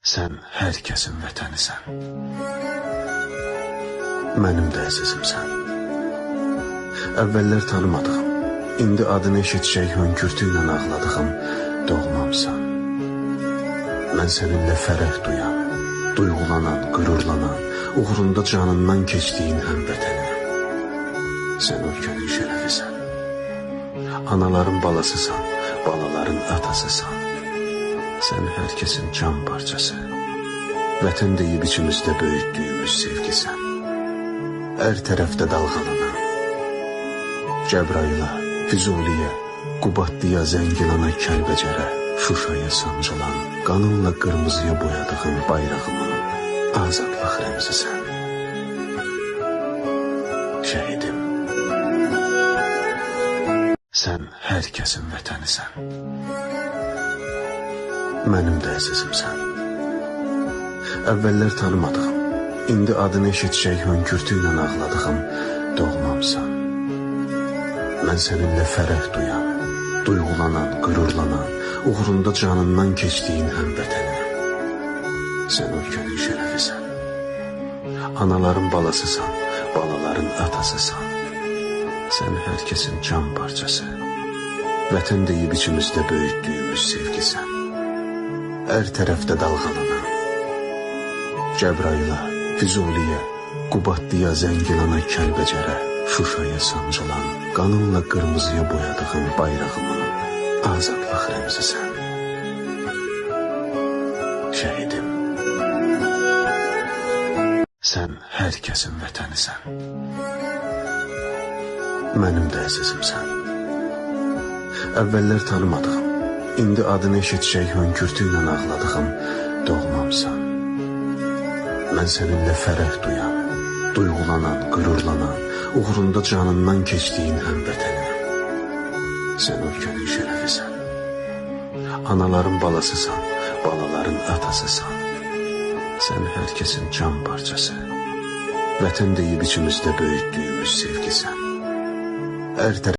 Sən hər kəsin vətənisən. Mənim də əzizimsən. Əvvəllər tanımadığım, indi adını eşitcək hönkürtü ilə ağladığım doğmamsan. Mən səninlə fərəh duyan, duyğulanan, qürurlanan, uğrunda canından keçdiyin həmvətənim. Sən ölkənin şərəfisən. Anaların balasısan, balaların atasısan. Sən hər kəsin can parçası. Vətən deyib içimizdə böyütdüyümüz sevgisən. Hər tərəfdə dalğalanan. Cəbrayıla, Füzuliyə, Qubadlıya, Zəngilana, Kəlbəcərə, Şuşaya sancılan, qanınla qırmızıya boyadığın bayrağımın azadlıq rəmzisən. Şəhidim. Sən hər kəsin vətənisən. Mənim də əzizimsən. Əvvəllər tanımadığım, indi adını eşitcək hönkürtü ilə ağladığım doğmamsan. Mən səninlə fərəh duyan, duyğulanan, qürurlanan, uğrunda canından keçdiyin həmvətənim. Sən ölkənin şərəfisən. Anaların balasısan, balaların atasısan. Sən hər kəsin can parçası. Vətən deyib içimizdə böyütdüyümüz sevgisən. Hər tərəfdə dalğalanan. Cəbrayıla, Füzuliyə, Qubadlıya, Zəngilana, Kəlbəcərə, Şuşaya sancılan, qanınla qırmızıya boyadığın bayrağımın azadlıq rəmzisən. Şəhidim. Sən hər kəsin vətənisən. Mənim də əzizimsən. Əvvəllər tanımadığım, indi adını eşitcək hönkürtü ilə ağladığım doğmamsan. Mən səninlə fərəh duyan, duyğulanan, qürurlanan, uğrunda canından keçdiyin həmvətənim. Sən ölkənin şərəfisən. Anaların balasısan, balaların atasısan. Sən hər kəsin can parçası. Vətən deyib içimizdə böyütdüyümüz sevgisən. Hər tərəfdə